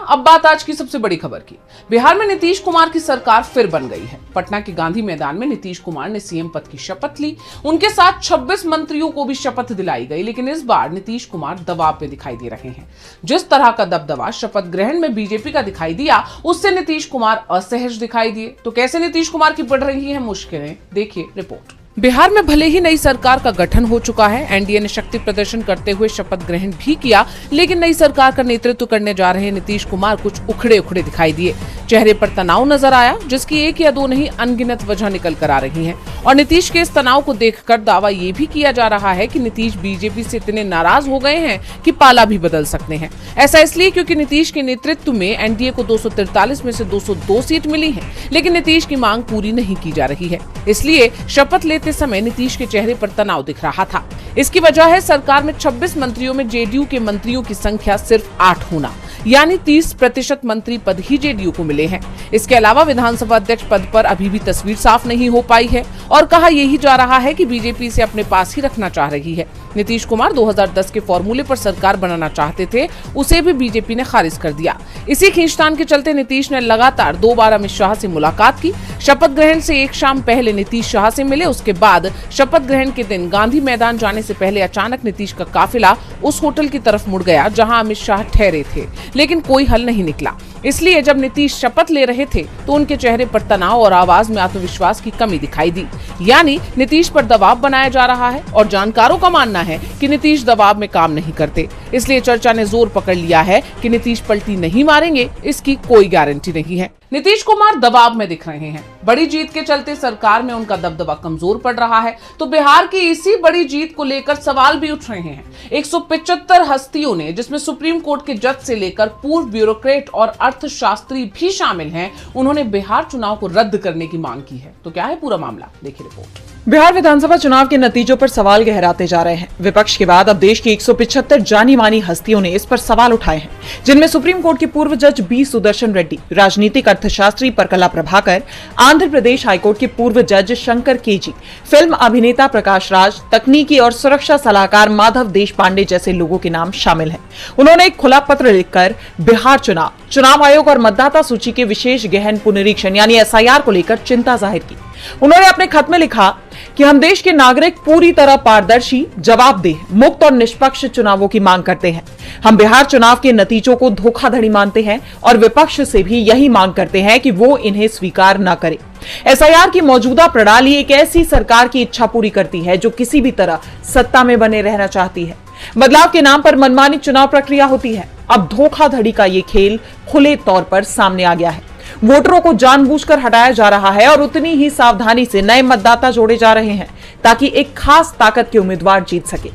अब बात आज की सबसे बड़ी खबर की। बिहार में नीतीश कुमार की सरकार फिर बन गई है। पटना के गांधी मैदान में नीतीश कुमार ने सीएम पद की शपथ ली। उनके साथ 26 मंत्रियों को भी शपथ दिलाई गई, लेकिन इस बार नीतीश कुमार दबाव में दिखाई दे रहे हैं। जिस तरह का दबदबा शपथ ग्रहण में बीजेपी का दिखाई दिया, उससे नीतीश कुमार असहज दिखाई दिए। तो कैसे नीतीश कुमार की बढ़ रही है मुश्किलें, देखिए रिपोर्ट। बिहार में भले ही नई सरकार का गठन हो चुका है, एनडीए ने शक्ति प्रदर्शन करते हुए शपथ ग्रहण भी किया, लेकिन नई सरकार का नेतृत्व करने जा रहे नीतीश कुमार कुछ उखड़े उखड़े दिखाई दिए। चेहरे पर तनाव नजर आया, जिसकी एक या दो नहीं अनगिनत वजह निकल कर आ रही हैं। और नीतीश के इस तनाव को देखकर दावा ये भी किया जा रहा है कि नीतीश बीजेपी से इतने नाराज हो गए हैं कि पाला भी बदल सकते हैं। ऐसा इसलिए क्योंकि नीतीश के नेतृत्व में एनडीए को 243 में से 202 सीट मिली है, लेकिन नीतीश की मांग पूरी नहीं की जा रही है। इसलिए शपथ लेते समय नीतीश के चेहरे पर तनाव दिख रहा था। इसकी वजह है सरकार में 26 मंत्रियों में जेडीयू के मंत्रियों की संख्या सिर्फ 8 होना, यानी 30% मंत्री पद ही जेडीयू को मिले हैं। इसके अलावा विधानसभा अध्यक्ष पद पर अभी भी तस्वीर साफ नहीं हो पाई है और कहा यही जा रहा है कि बीजेपी इसे अपने पास ही रखना चाह रही है। नीतीश कुमार 2010 के फॉर्मूले पर सरकार बनाना चाहते थे, उसे भी बीजेपी ने खारिज कर दिया। इसी खींचतान के चलते नीतीश ने लगातार 2 बार अमित शाह से मुलाकात की। शपथ ग्रहण से एक शाम पहले नीतीश शाह से मिले, उसके बाद शपथ ग्रहण के दिन गांधी मैदान जाने से पहले अचानक नीतीश का काफिला उस होटल की तरफ मुड़ गया जहां अमित शाह ठहरे थे, लेकिन कोई हल नहीं निकला। इसलिए जब नीतीश शपथ ले रहे थे तो उनके चेहरे पर तनाव और आवाज में आत्मविश्वास की कमी दिखाई दी, यानी नीतीश पर दबाव बनाया जा रहा है। और जानकारों का मानना है कि नीतीश दबाव में काम नहीं करते, इसलिए चर्चा ने जोर पकड़ लिया है कि नीतीश पलटी नहीं मारेंगे, इसकी कोई गारंटी नहीं है। नीतीश कुमार दबाव में दिख रहे हैं। बड़ी जीत के चलते सरकार में उनका दबदबा कमजोर पड़ रहा है, तो बिहार की इसी बड़ी जीत को लेकर सवाल भी उठ रहे हैं। 175 हस्तियों ने, जिसमें सुप्रीम कोर्ट के जज से लेकर पूर्व ब्यूरोक्रेट और अर्थशास्त्री भी शामिल हैं, उन्होंने बिहार चुनाव को रद्द करने की मांग की है। तो क्या है पूरा मामला, देखिए रिपोर्ट। बिहार विधानसभा चुनाव के नतीजों पर सवाल गहराते जा रहे हैं। विपक्ष के बाद अब देश की 175 जानी मानी हस्तियों ने इस पर सवाल उठाए हैं, जिनमें सुप्रीम कोर्ट के पूर्व जज बी सुदर्शन रेड्डी, राजनीतिक अर्थशास्त्री परकला प्रभाकर, आंध्र प्रदेश हाईकोर्ट के पूर्व जज शंकर केजी, फिल्म अभिनेता प्रकाश राज, तकनीकी और सुरक्षा सलाहकार माधव देशपांडे जैसे लोगों के नाम शामिल हैं। उन्होंने एक खुला पत्र लिखकर बिहार चुनाव आयोग और मतदाता सूची के विशेष गहन पुनरीक्षण यानी एसआईआर को लेकर चिंता जाहिर की। उन्होंने अपने खत में लिखा कि हम देश के नागरिक पूरी तरह पारदर्शी, जवाबदेह, मुक्त और निष्पक्ष चुनावों की मांग करते हैं। हम बिहार चुनाव के नतीजों को धोखाधड़ी मानते हैं और विपक्ष से भी यही मांग करते हैं कि वो इन्हें स्वीकार न करे। एसआईआर की मौजूदा प्रणाली एक ऐसी सरकार की इच्छा पूरी करती है जो किसी भी तरह सत्ता में बने रहना चाहती है। बदलाव के नाम पर मनमानी चुनाव प्रक्रिया होती है। अब धोखाधड़ी का ये खेल खुले तौर पर सामने आ गया है। वोटरों को जानबूझकर हटाया जा रहा है और उतनी ही सावधानी से नए मतदाता जोड़े जा रहे हैं ताकि एक खास ताकत के उम्मीदवार जीत सके।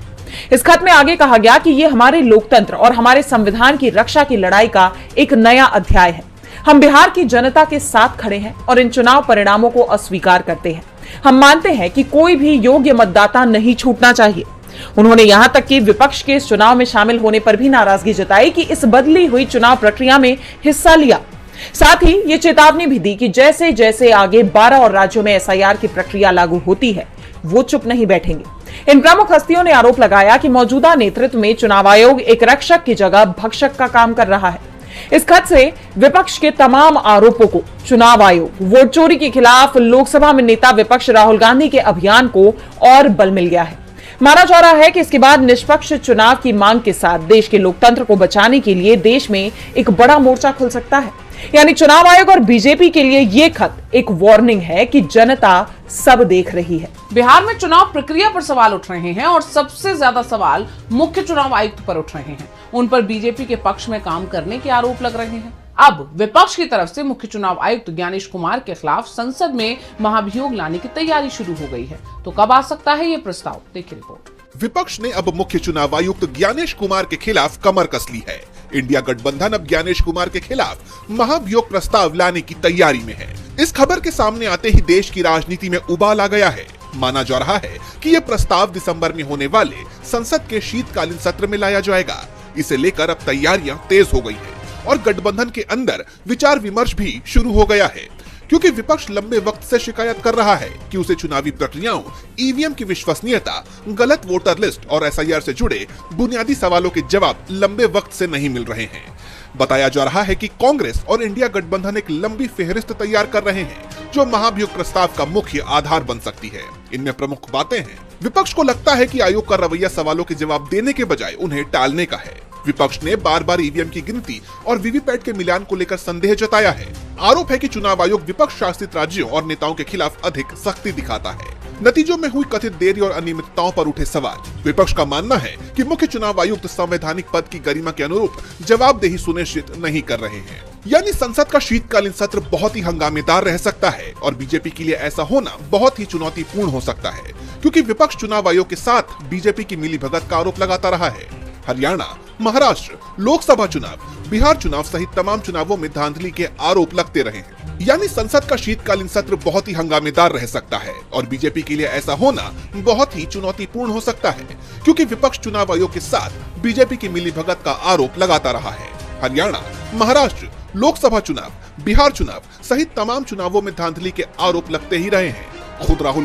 इस खत में आगे कहा गया कि यह हमारे लोकतंत्र और हमारे संविधान की रक्षा की लड़ाई का एक नया अध्याय है। हम बिहार की जनता के साथ खड़े हैं और इन चुनाव परिणामों को अस्वीकार करते हैं। हम मानते हैं कि कोई भी योग्य मतदाता नहीं छूटना चाहिए। उन्होंने यहां तक कि विपक्ष के इस चुनाव में शामिल होने पर भी नाराजगी जताई कि इस बदली हुई चुनाव प्रक्रिया में हिस्सा लिया। साथ ही ये चेतावनी भी दी कि जैसे जैसे आगे 12 और राज्यों में एसआईआर की प्रक्रिया लागू होती है, वो चुप नहीं बैठेंगे। इन प्रमुख हस्तियों ने आरोप लगाया कि मौजूदा नेतृत्व में चुनाव आयोग एक रक्षक की जगह भक्षक का काम कर रहा है। इस खत से विपक्ष के तमाम आरोपों को चुनाव आयोग, वोट चोरी के खिलाफ लोकसभा में नेता विपक्ष राहुल गांधी के अभियान को और बल मिल गया है। माना जा रहा है कि इसके बाद निष्पक्ष चुनाव की मांग के साथ देश के लोकतंत्र को बचाने के लिए देश में एक बड़ा मोर्चा खुल सकता है। यानी चुनाव आयोग और बीजेपी के लिए ये खत एक वार्निंग है कि जनता सब देख रही है। बिहार में चुनाव प्रक्रिया पर सवाल उठ रहे हैं और सबसे ज्यादा सवाल मुख्य चुनाव आयुक्त पर उठ रहे हैं। उन पर बीजेपी के पक्ष में काम करने के आरोप लग रहे हैं। अब विपक्ष की तरफ से मुख्य चुनाव आयुक्त ज्ञानेश कुमार के खिलाफ संसद में महाभियोग लाने की तैयारी शुरू हो गई है। तो कब आ सकता है ये प्रस्ताव, देखिए रिपोर्ट। विपक्ष ने अब मुख्य चुनाव आयुक्त ज्ञानेश कुमार के खिलाफ कमर कस ली है। इंडिया गठबंधन अब ज्ञानेश कुमार के खिलाफ महाभियोग प्रस्ताव लाने की तैयारी में है। इस खबर के सामने आते ही देश की राजनीति में उबाल आ गया है। माना जा रहा है कि यह प्रस्ताव दिसंबर में होने वाले संसद के शीतकालीन सत्र में लाया जाएगा। इसे लेकर अब तैयारियां तेज हो गई है और गठबंधन के अंदर विचार विमर्श भी शुरू हो गया है, क्योंकि विपक्ष लंबे वक्त से शिकायत कर रहा है कि उसे चुनावी प्रक्रियाओं, ईवीएम की विश्वसनीयता, गलत वोटर लिस्ट और एसआईआर से जुड़े बुनियादी सवालों के जवाब लंबे वक्त से नहीं मिल रहे हैं। बताया जा रहा है कि कांग्रेस और इंडिया गठबंधन एक लंबी फेहरिस्त तैयार कर रहे हैं जो महाभियोग प्रस्ताव का मुख्य आधार बन सकती है। इनमें प्रमुख बातें हैं। विपक्ष को लगता है कि आयोग का रवैया सवालों के जवाब देने के बजाय उन्हें टालने का है। विपक्ष ने बार बार ईवीएम की गिनती और वीवीपैट के मिलान को लेकर संदेह जताया है। आरोप है कि चुनाव आयोग विपक्ष शासित राज्यों और नेताओं के खिलाफ अधिक सख्ती दिखाता है। नतीजों में हुई कथित देरी और अनियमितताओं पर उठे सवाल। विपक्ष का मानना है कि मुख्य चुनाव आयुक्त संवैधानिक पद की गरिमा के अनुरूप जवाबदेही सुनिश्चित नहीं कर रहे हैं। यानी संसद का शीतकालीन सत्र बहुत ही हंगामेदार रह सकता है और बीजेपी के लिए ऐसा होना बहुत ही चुनौतीपूर्ण हो सकता है, क्योंकि विपक्ष चुनाव आयोग के साथ बीजेपी की मिलीभगत का आरोप लगाता रहा है। हरियाणा, महाराष्ट्र, लोकसभा चुनाव, बिहार चुनाव सहित तमाम चुनावों में धांधली के आरोप लगते रहे हैं। यानी संसद का शीतकालीन सत्र बहुत ही हंगामेदार रह सकता है और बीजेपी के लिए ऐसा होना बहुत ही चुनौतीपूर्ण हो सकता है, क्योंकि विपक्ष चुनाव आयोग के साथ बीजेपी की मिलीभगत का आरोप लगाता रहा है। हरियाणा, महाराष्ट्र, लोकसभा चुनाव, बिहार चुनाव सहित तमाम चुनावों में धांधली के आरोप लगते ही रहे हैं। खुद राहुल